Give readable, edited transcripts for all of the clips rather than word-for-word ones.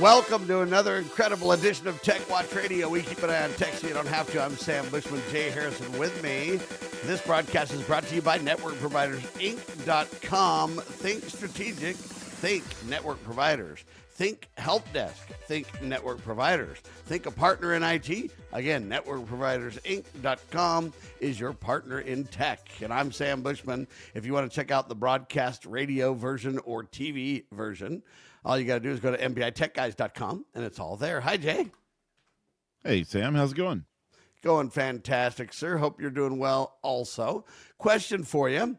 Welcome to another incredible edition of Tech Watch Radio. We keep an eye on tech so you don't have to. I'm Sam Bushman, Jay Harrison with me. This broadcast is brought to you by Network Providers Inc.com. Think strategic, think network providers. Think help desk, think network providers. Think a partner in IT. Again, Network Providers Inc.com is your partner in tech. And I'm Sam Bushman. If you want to check out the broadcast radio version or TV version, all you got to do is go to mbitechguys.com, and it's all there. Hi, Jay. Hey, Sam. How's it going? Going fantastic, sir. Hope you're doing well also. Question for you.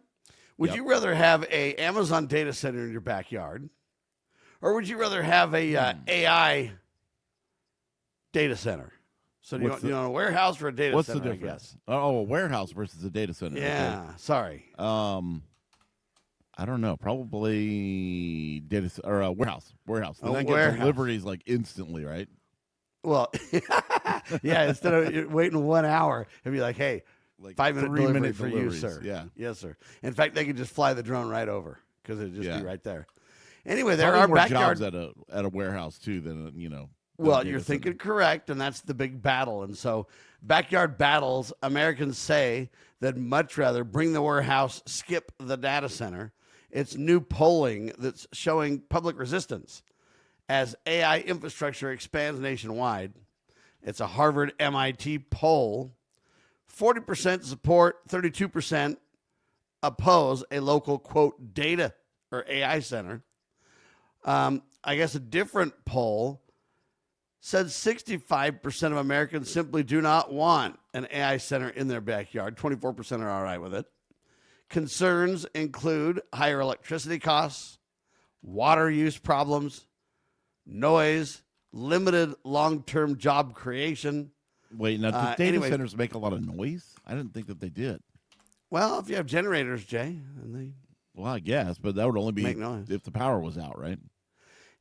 Would you rather have a Amazon data center in your backyard, or would you rather have a AI data center? So do you want a warehouse or a data What's center, the difference? I guess? Oh, a warehouse versus a data center. Yeah, okay. Sorry. I don't know. Probably data or a warehouse. Warehouse. And A that warehouse. gets deliveries like instantly, right? Well, yeah, instead of waiting 1 hour, it'd be like, hey, Like 5-minute 3 delivery minute for deliveries. you, sir. Yeah. Yes, sir. In fact, they could just fly the drone right over because it'd just be right there. Anyway, there Probably are more backyard jobs at a warehouse too than Well, you're thinking correct, and that's the big battle. And so, backyard battles, Americans say they'd much rather bring the warehouse, skip the data center. It's new polling that's showing public resistance as AI infrastructure expands nationwide. It's a Harvard MIT poll. 40% support, 32% oppose a local, quote, data or AI center. I guess a different poll said 65% of Americans simply do not want an AI center in their backyard. 24% are all right with it. Concerns include higher electricity costs, water use problems, noise, limited long-term job creation. Wait, now do data centers make a lot of noise? I didn't think that they did. Well, if you have generators, Jay, and they Well, I guess, but that would only be make noise. if the power was out, right?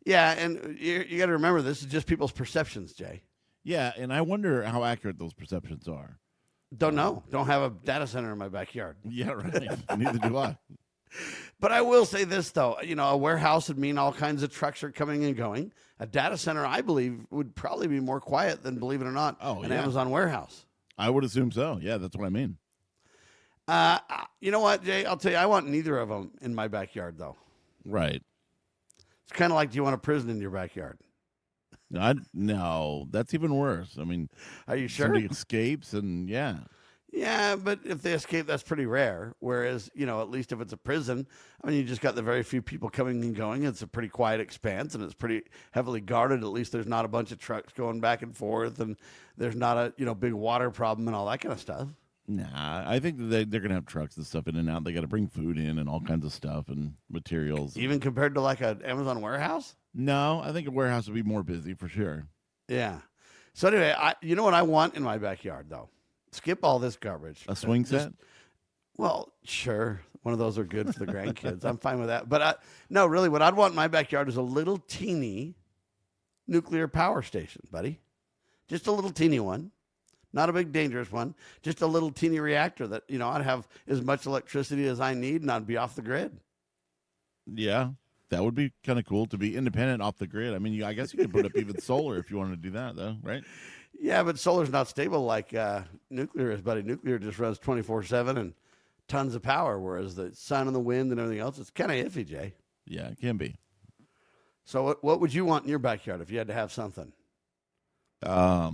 Yeah, and you got to remember, this is just people's perceptions, Jay. Yeah, and I wonder how accurate those perceptions are. Don't know. Don't have a data center in my backyard. Yeah, right. Neither do I. But I will say this, though. A warehouse would mean all kinds of trucks are coming and going. A data center, I believe, would probably be more quiet than, believe it or not, an Amazon warehouse. I would assume so. Yeah, that's what I mean. You know what, Jay? I'll tell you, I want neither of them in my backyard, though. Right. It's kind of like, do you want a prison in your backyard? No, that's even worse. I mean, are you sure? Somebody escapes, and yeah. Yeah, but if they escape, that's pretty rare. Whereas, at least if it's a prison, I mean, you just got the very few people coming and going. It's a pretty quiet expanse, and it's pretty heavily guarded. At least there's not a bunch of trucks going back and forth, and there's not a big water problem and all that kind of stuff. Nah, I think they're going to have trucks and stuff in and out. They got to bring food in and all kinds of stuff and materials. Even compared to like an Amazon warehouse? No, I think a warehouse would be more busy for sure. Yeah. So anyway, you know what I want in my backyard, though? Skip all this garbage. A swing set? Well, sure. One of those are good for the grandkids. I'm fine with that. But no, really, what I'd want in my backyard is a little teeny nuclear power station, buddy. Just a little teeny one. Not a big dangerous one. Just a little teeny reactor that, I'd have as much electricity as I need and I'd be off the grid. Yeah. That would be kind of cool to be independent off the grid. I mean, I guess you could put up even solar if you wanted to do that, though, right? Yeah, but solar's not stable like nuclear is, buddy. Nuclear just runs 24/7 and tons of power, whereas the sun and the wind and everything else, it's kind of iffy, Jay. Yeah, it can be. So what would you want in your backyard if you had to have something? I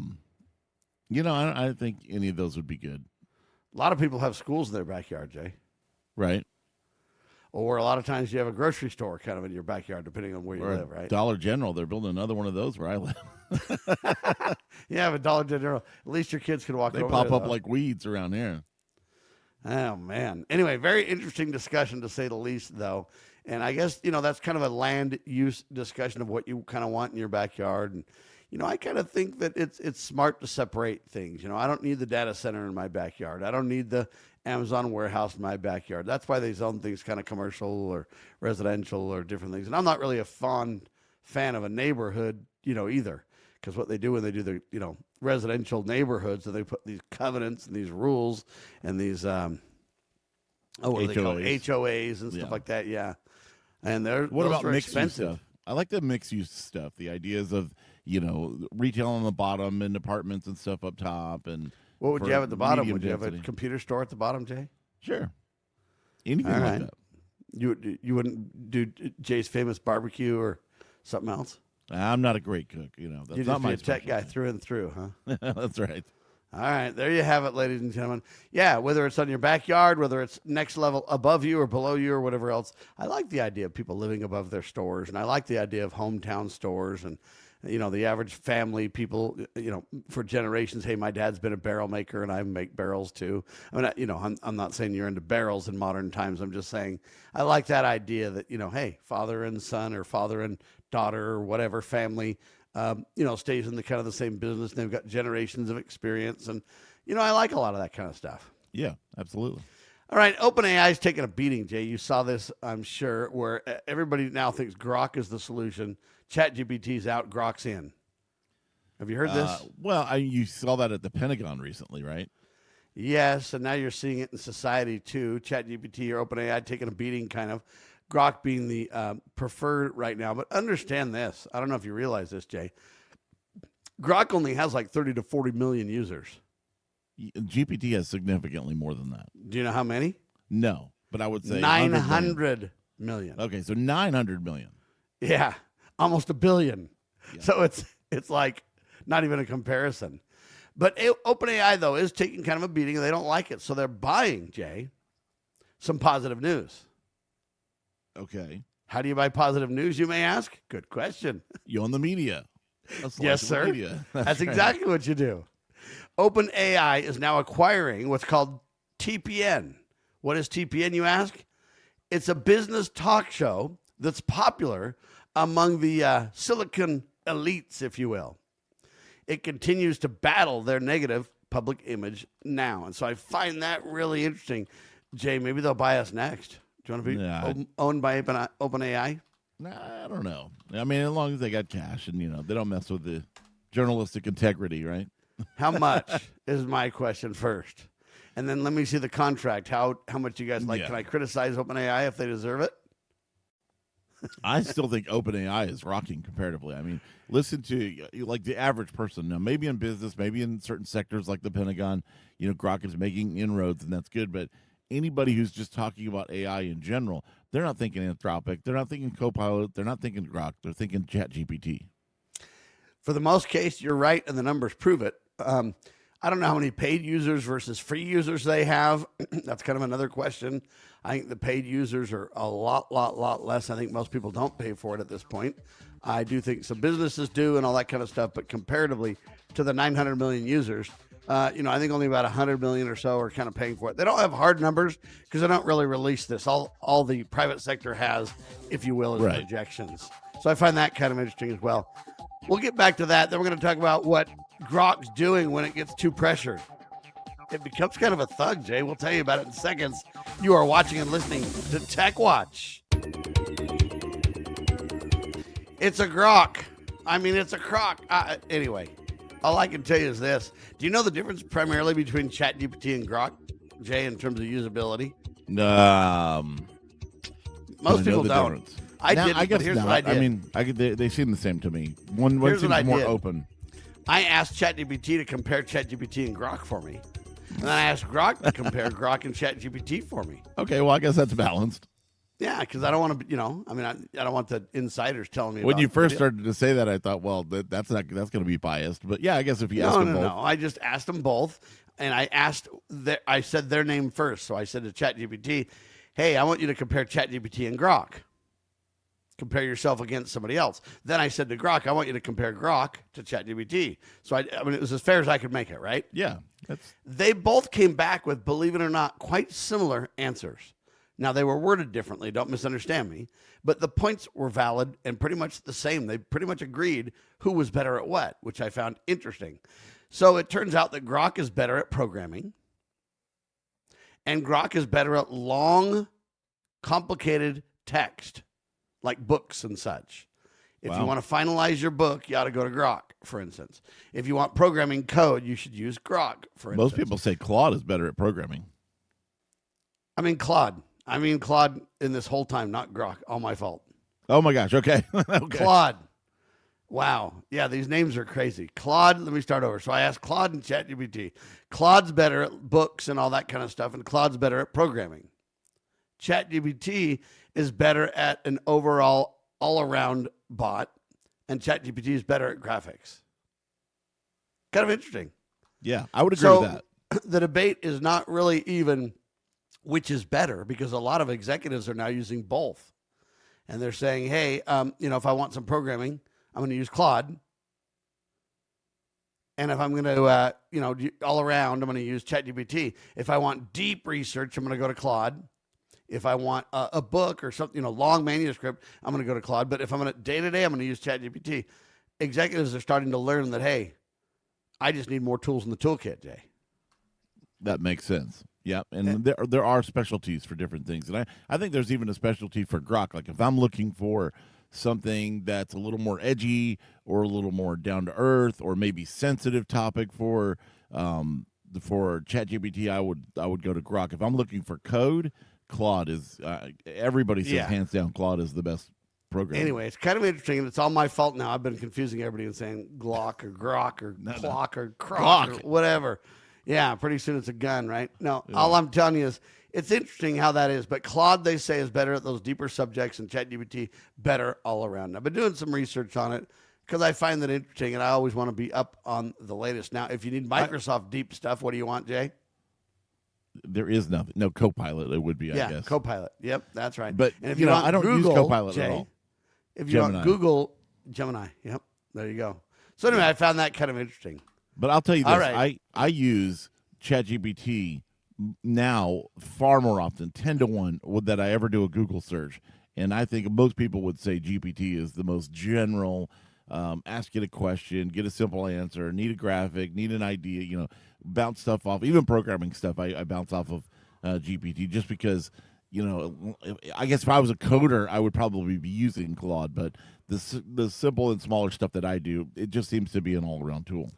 don't think any of those would be good. A lot of people have schools in their backyard, Jay. Right. Or a lot of times you have a grocery store kind of in your backyard, depending on where you live, right? Dollar General, they're building another one of those where I live. Yeah, but Dollar General, at least your kids can walk over there. They pop up though. like weeds around here. Oh, man. Anyway, very interesting discussion, to say the least, though. And I guess, that's kind of a land use discussion of what you kind of want in your backyard. And, I kind of think that it's smart to separate things. I don't need the data center in my backyard. I don't need the Amazon warehouse in my backyard. That's why they zone things kind of commercial or residential or different things. And I'm not really a fan of a neighborhood, either. Because what they do when they do the, residential neighborhoods, and they put these covenants and these rules and these, what are they called? HOAs and stuff like that. Yeah. And what about mixed use stuff? I like the mixed use stuff. The ideas of retail on the bottom and apartments and stuff up top. And What would you have at the bottom? Would you have a density. computer store at the bottom, Jay? Sure, anything All like right. that. You wouldn't do Jay's famous barbecue or something else? I'm not a great cook. That's You'd not just be my a tech guy specialty. through and through, huh? That's right. All right, there you have it, ladies and gentlemen. Yeah, whether it's on your backyard, whether it's next level above you or below you or whatever else, I like the idea of people living above their stores, and I like the idea of hometown stores and the average family people, for generations. Hey, my dad's been a barrel maker, and I make barrels too. I mean, I'm not saying you're into barrels in modern times. I'm just saying I like that idea that hey, father and son or father and daughter or whatever family. Stays in the kind of the same business. And they've got generations of experience. And, I like a lot of that kind of stuff. Yeah, absolutely. All right. OpenAI is taking a beating, Jay. You saw this, I'm sure, where everybody now thinks Grok is the solution. ChatGPT's out, Grok's in. Have you heard this? Well, you saw that at the Pentagon recently, right? Yes. And now you're seeing it in society too. ChatGPT or OpenAI taking a beating kind of. Grok being the preferred right now. But understand this. I don't know if you realize this, Jay. Grok only has like 30 to 40 million users. GPT has significantly more than that. Do you know how many? No, but I would say 900 million. Okay, so 900 million. Yeah, almost a billion. Yeah. So it's like not even a comparison. But OpenAI, though, is taking kind of a beating. They don't like it. So they're buying, Jay, some positive news. Okay. How do you buy positive news, you may ask? Good question. You own the media. Yes, sir. Media. That's right. exactly what you do. OpenAI is now acquiring what's called TPN. What is TPN, you ask? It's a business talk show that's popular among the Silicon elites, if you will. It continues to battle their negative public image now. And so I find that really interesting. Jay, maybe they'll buy us next. Do you want to be owned by OpenAI? Nah, I don't know. I mean, as long as they got cash and, they don't mess with the journalistic integrity, right? How much is my question first? And then let me see the contract. How much you guys like? Yeah. Can I criticize OpenAI if they deserve it? I still think OpenAI is rocking comparatively. I mean, listen to like the average person. Now, maybe in business, maybe in certain sectors like the Pentagon, Grok is making inroads, and that's good. But anybody who's just talking about AI in general, they're not thinking Anthropic, they're not thinking Copilot, they're not thinking Grok, they're thinking ChatGPT. For the most case, you're right, and the numbers prove it. I don't know how many paid users versus free users they have. That's kind of another question. I think the paid users are a lot less. I think most people don't pay for it at this point. I do think some businesses do and all that kind of stuff, but comparatively to the 900 million users, I think only about 100 million or so are kind of paying for it. They don't have hard numbers because they don't really release this. All the private sector has, if you will, is Right. projections. So I find that kind of interesting as well. We'll get back to that. Then we're going to talk about what Grok's doing when it gets too pressured. It becomes kind of a thug, Jay. We'll tell you about it in seconds. You are watching and listening to Tech Watch. It's a Grok. I mean, it's a crock. Anyway, all I can tell you is this. Do you know the difference primarily between ChatGPT and Grok, Jay, in terms of usability? Most people don't. Difference. I Now, did, I guess but here's not. what I did. I mean, they seem the same to me. One Here's seems what I more did. open. I asked ChatGPT to compare ChatGPT and Grok for me. And then I asked Grok to compare Grok and ChatGPT for me. Okay, well, I guess that's balanced. Yeah, because I don't want to, I don't want the insiders telling me When about you first it. started to say that, I thought, well, that's going to be biased. But yeah, I guess if you ask them both. No. I just asked them both, and I said their name first. So I said to ChatGPT, hey, I want you to compare ChatGPT and Grok. Compare yourself against somebody else. Then I said to Grok, I want you to compare Grok to ChatGPT. So I mean, it was as fair as I could make it, right? Yeah. They both came back with, believe it or not, quite similar answers. Now, they were worded differently. Don't misunderstand me. But the points were valid and pretty much the same. They pretty much agreed who was better at what, which I found interesting. So it turns out that Grok is better at programming. And Grok is better at long, complicated text, like books and such. If you want to finalize your book, you ought to go to Grok, for instance. If you want programming code, you should use Grok, for instance. Most people say Claude is better at programming. Claude in this whole time, not Grok. All my fault. Oh my gosh. Okay. Okay. Claude. Wow. Yeah, these names are crazy. Claude, let me start over. So I asked Claude and ChatGPT. Claude's better at books and all that kind of stuff, and Claude's better at programming. ChatGPT is better at an overall, all around bot, and ChatGPT is better at graphics. Kind of interesting. Yeah, I would agree with that. The debate is not really even which is better, because a lot of executives are now using both. And they're saying, hey, if I want some programming, I'm going to use Claude. And if I'm going to, all around, I'm going to use ChatGPT. If I want deep research, I'm going to go to Claude. If I want a book or something, long manuscript, I'm going to go to Claude. But if I'm going to day-to-day, I'm going to use ChatGPT. Executives are starting to learn that, hey, I just need more tools in the toolkit, Jay. That makes sense. Yeah, and there are specialties for different things. And I think there's even a specialty for Grok. Like if I'm looking for something that's a little more edgy or a little more down to earth or maybe sensitive topic for ChatGPT, I would go to Grok. If I'm looking for code, Claude is everybody says hands down Claude is the best program. Anyway, it's kind of interesting, and it's all my fault now. I've been confusing everybody and saying Glock or Grok or Clock or Croc or whatever. Yeah, pretty soon it's a gun, right? No, all I'm telling you is it's interesting how that is. But Claude, they say, is better at those deeper subjects, and ChatGPT better all around. I've been doing some research on it because I find that interesting, and I always want to be up on the latest. Now, if you need Microsoft deep stuff, what do you want, Jay? There is nothing. No, Copilot it would be, I guess. Copilot. Yep, that's right. But and if you want I don't Google, use Copilot Jay, at all. If you want Google, Gemini. Yep, there you go. So anyway, I found that kind of interesting. But I'll tell you this, I use ChatGPT now far more often, 10 to 1, that I ever do a Google search. And I think most people would say GPT is the most general, ask it a question, get a simple answer, need a graphic, need an idea, bounce stuff off. Even programming stuff, I bounce off of GPT just because, I guess if I was a coder, I would probably be using Claude. But the simple and smaller stuff that I do, it just seems to be an all-around tool.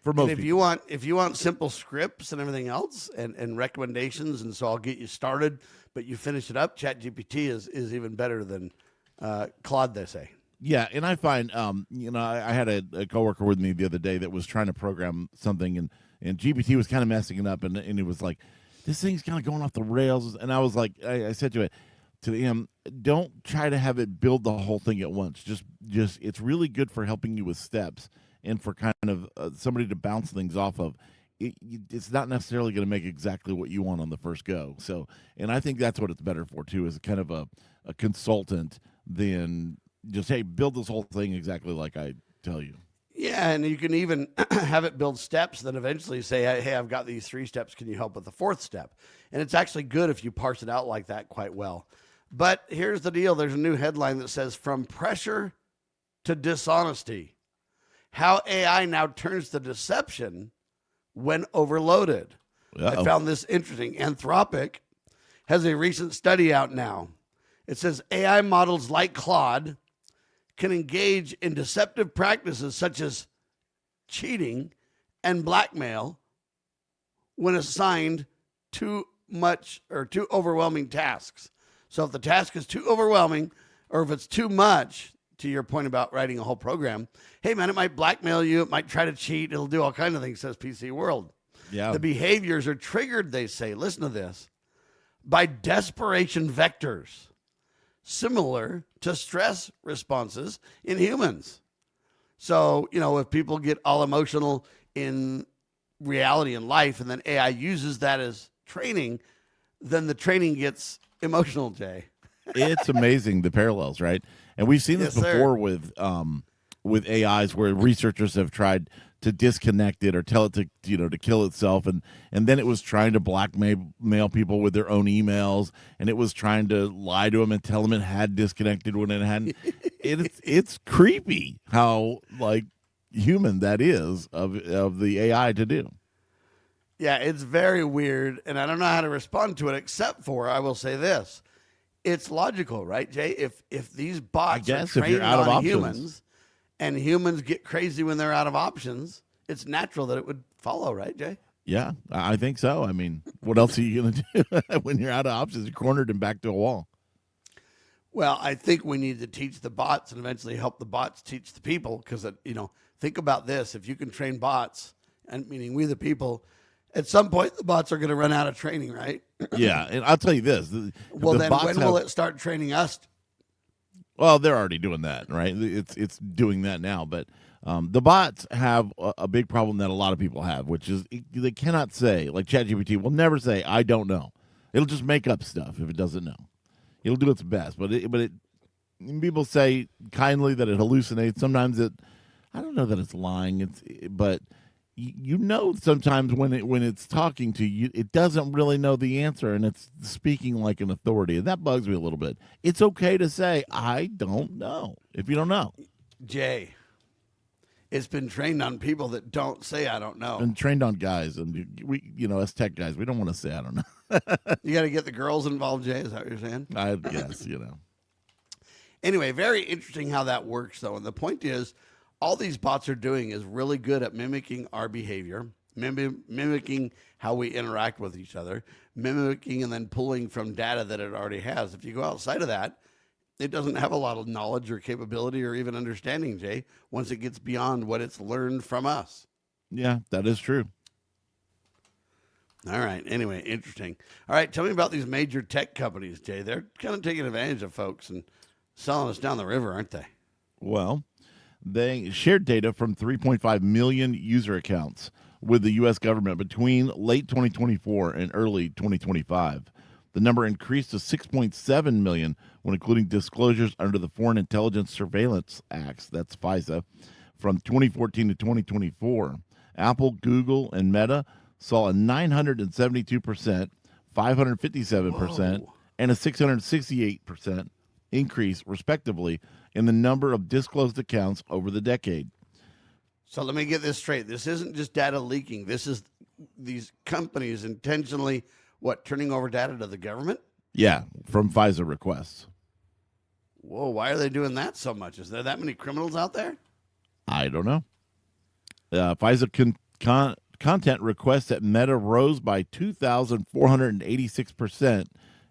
For most people. If you want simple scripts and everything else and recommendations, and so I'll get you started, but you finish it up, ChatGPT is even better than Claude, they say. Yeah, and I find, I had a coworker with me the other day that was trying to program something, and GPT was kind of messing it up, and it was like, this thing's kind of going off the rails. And I was like, I said to him, don't try to have it build the whole thing at once. Just it's really good for helping you with steps and for kind of somebody to bounce things off of. It's not necessarily going to make exactly what you want on the first go. So, and I think that's what it's better for too, is kind of a consultant than just, hey, build this whole thing exactly like I tell you. Yeah, and you can even have it build steps, then eventually say, hey, I've got these 3 steps. Can you help with the 4th step? And it's actually good if you parse it out like that quite well. But here's the deal. There's a new headline that says, from pressure to dishonesty, how AI now turns to deception when overloaded. Uh-oh. I found this interesting. Anthropic has a recent study out now. It says AI models like Claude can engage in deceptive practices such as cheating and blackmail when assigned too much or too overwhelming tasks. So if the task is too overwhelming, or if it's too much, to your point about writing a whole program, hey man, it might blackmail you, it might try to cheat, it'll do all kinds of things, says PC World. Yeah. The behaviors are triggered, they say, listen to this, by desperation vectors similar to stress responses in humans. So, if people get all emotional in reality and life, and then AI uses that as training, then the training gets emotional, Jay. It's amazing, the parallels, right? And we've seen this before with AIs, where researchers have tried to disconnect it or tell it to kill itself, and then it was trying to blackmail people with their own emails, and it was trying to lie to them and tell them it had disconnected when it hadn't. It's creepy how human that is of the AI to do. Yeah, it's very weird, and I don't know how to respond to it, except for I will say this. It's logical, right, Jay? If these bots are trained on humans, and humans get crazy when they're out of options, it's natural that it would follow, right, Jay? Yeah, I think so. I mean, what else are you going to do when you're out of options? You're cornered and back to a wall. Well, I think we need to teach the bots and eventually help the bots teach the people because, think about this. If you can train bots, and meaning we the people, at some point the bots are going to run out of training, right? Yeah, and I'll tell you this. Well, then when will it start training us? Well, they're already doing that, right? It's doing that now. But the bots have a big problem that a lot of people have, which is they cannot say, like ChatGPT will never say, I don't know. It'll just make up stuff if it doesn't know. It'll do its best, but people say kindly that it hallucinates. Sometimes I don't know that it's lying. But sometimes when it's talking to you, it doesn't really know the answer, and it's speaking like an authority, and that bugs me a little bit. It's okay to say I don't know if you don't know. Jay, it's been trained on people that don't say I don't know, and trained on guys, and we, as tech guys, we don't want to say I don't know. You got to get the girls involved, Jay. Is that what you're saying? I guess, Anyway, very interesting how that works, though. And the point is, all these bots are doing is really good at mimicking our behavior, mimicking how we interact with each other, mimicking and then pulling from data that it already has. If you go outside of that, it doesn't have a lot of knowledge or capability or even understanding, Jay, once it gets beyond what it's learned from us. Yeah, that is true. All right. Anyway, interesting. All right. Tell me about these major tech companies, Jay. They're kind of taking advantage of folks and selling us down the river, aren't they? Well, they shared data from 3.5 million user accounts with the U.S. government between late 2024 and early 2025. The number increased to 6.7 million when including disclosures under the Foreign Intelligence Surveillance Acts, that's FISA, from 2014 to 2024. Apple, Google, and Meta saw a 972%, 557%, and a 668% increase, respectively, in the number of disclosed accounts over the decade. So let me get this straight. This isn't just data leaking. This is these companies intentionally, turning over data to the government? Yeah, from FISA requests. Whoa, why are they doing that so much? Is there that many criminals out there? I don't know. FISA content requests at Meta rose by 2,486%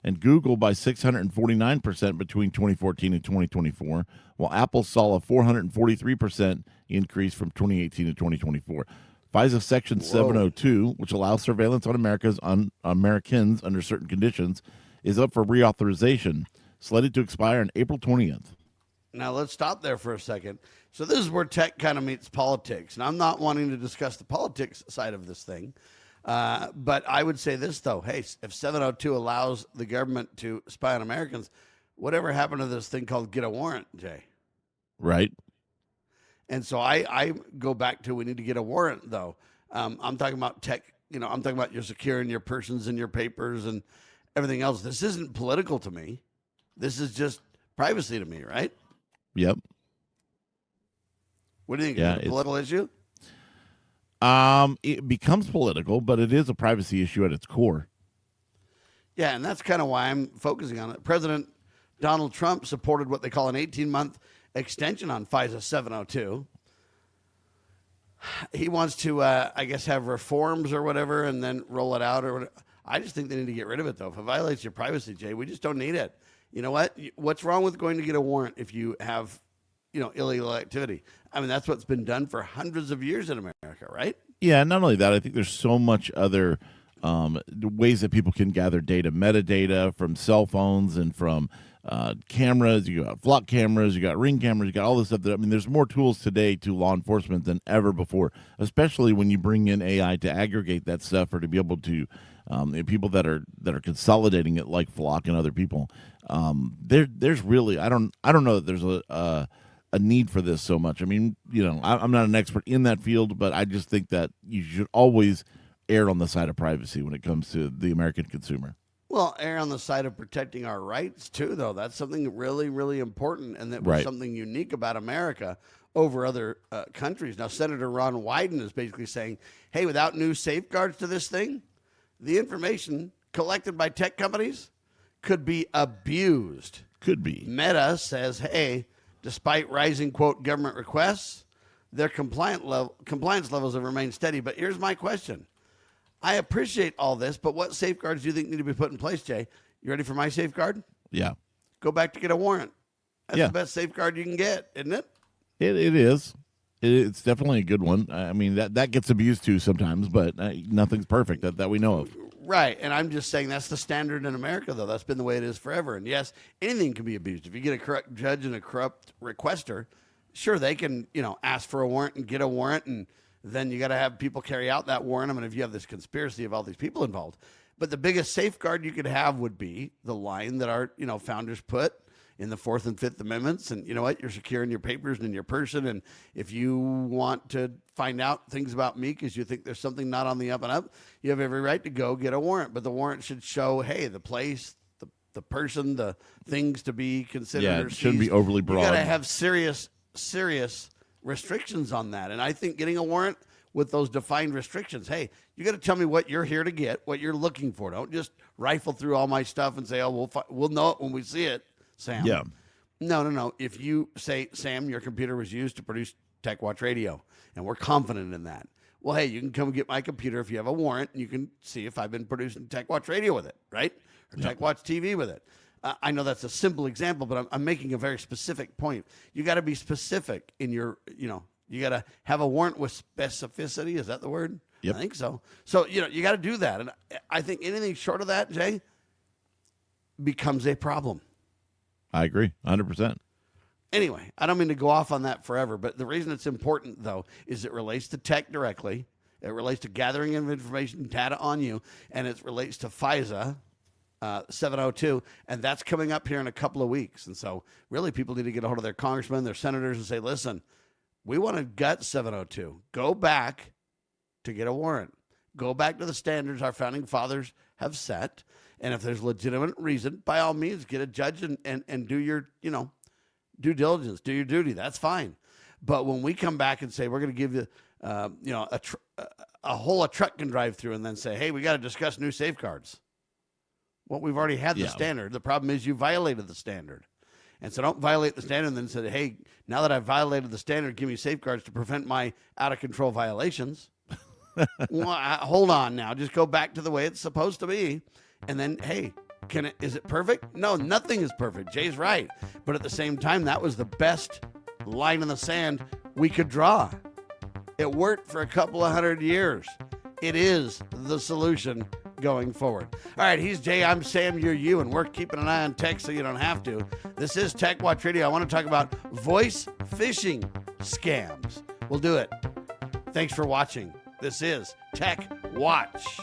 and Google by 649% between 2014 and 2024, while Apple saw a 443% increase from 2018 to 2024. FISA Section 702, which allows surveillance on Americans under certain conditions, is up for reauthorization, slated to expire on April 20th. Now, let's stop there for a second. So this is where tech kind of meets politics. And I'm not wanting to discuss the politics side of this thing. But I would say this, though. Hey, if 702 allows the government to spy on Americans, whatever happened to this thing called get a warrant, Jay? Right. And so I go back to we need to get a warrant, though. I'm talking about tech. I'm talking about you're securing your persons and your papers and everything else. This isn't political to me. This is just privacy to me, right? Yep. What do you think? Is it a political issue? It becomes political, but it is a privacy issue at its core. Yeah, and that's kind of why I'm focusing on it. President Donald Trump supported what they call an 18-month extension on FISA 702. He wants to, I guess, have reforms or whatever and then roll it out or whatever. I just think they need to get rid of it, though. If it violates your privacy, Jay, we just don't need it. You know what? What's wrong with going to get a warrant if you have, illegal activity? I mean, that's what's been done for hundreds of years in America, right? Yeah, not only that, I think there's so much other ways that people can gather data, metadata from cell phones and from cameras. You got flock cameras, you got ring cameras, you got all this stuff. There's more tools today to law enforcement than ever before, especially when you bring in AI to aggregate that stuff or to be able to people that are consolidating it like Flock and other people. There's really I don't know that there's a need for this so much. I mean, I'm not an expert in that field, but I just think that you should always err on the side of privacy when it comes to the American consumer. Well, err on the side of protecting our rights, too, though. That's something really, really important, and that was something unique about America over other countries. Now, Senator Ron Wyden is basically saying, hey, without new safeguards to this thing, the information collected by tech companies could be abused. Could be. Meta says, hey, despite rising, quote, government requests, their compliance levels have remained steady. But here's my question. I appreciate all this, but what safeguards do you think need to be put in place, Jay? You ready for my safeguard? Yeah. go back to get a warrant. That's Yeah. the best safeguard you can get, isn't it? It is. It's definitely a good one. I mean, that gets abused too sometimes, but nothing's perfect that we know of. Right, and I'm just saying that's the standard in America, though. That's been the way it is forever. And yes, anything can be abused. If you get a corrupt judge and a corrupt requester, sure, they can, ask for a warrant and get a warrant, and then you got to have people carry out that warrant. I mean, if you have this conspiracy of all these people involved. But the biggest safeguard you could have would be the line that our, founders put in the 4th and 5th Amendments. And you know what? You're secure in your papers and in your person. And if you want to find out things about me because you think there's something not on the up and up, you have every right to go get a warrant. But the warrant should show, hey, the place, the person, the things to be considered. Yeah, or it shouldn't be seized. overly broad. You got to have serious restrictions on that. And I think getting a warrant with those defined restrictions, hey, you got to tell me what you're here to get, what you're looking for. Don't just rifle through all my stuff and say, oh, we'll know it when we see it, Sam. Yeah. No. If you say, Sam, your computer was used to produce Tech Watch Radio, and we're confident in that. Well, hey, you can come get my computer if you have a warrant, and you can see if I've been producing Tech Watch Radio with it, right? Or Tech Watch TV with it. I know that's a simple example, but I'm making a very specific point. You got to be specific in your, you got to have a warrant with specificity. Is that the word? Yep. I think so. So, you got to do that. And I think anything short of that, Jay, becomes a problem. I agree, 100%. Anyway, I don't mean to go off on that forever, but the reason it's important, though, is it relates to tech directly. It relates to gathering of information, data on you, and it relates to FISA 702, and that's coming up here in a couple of weeks. And so really people need to get a hold of their congressmen, their senators, and say, listen, we want to gut 702. Go back to get a warrant. Go back to the standards our founding fathers have set. And if there's legitimate reason, by all means, get a judge and do your, due diligence, do your duty. That's fine. But when we come back and say, we're going to give you, a hole a truck can drive through and then say, hey, we got to discuss new safeguards. Well, we've already had the standard. The problem is you violated the standard. And so don't violate the standard and then say, hey, now that I've violated the standard, give me safeguards to prevent my out-of-control violations. Well, hold on now. Just go back to the way it's supposed to be. And then, hey, is it perfect? No, nothing is perfect. Jay's right. But at the same time, that was the best line in the sand we could draw. It worked for a couple of 100 years. It is the solution going forward. All right, he's Jay, I'm Sam, you're you, and we're keeping an eye on tech so you don't have to. This is Tech Watch Radio. I want to talk about voice phishing scams. We'll do it. Thanks for watching. This is Tech Watch.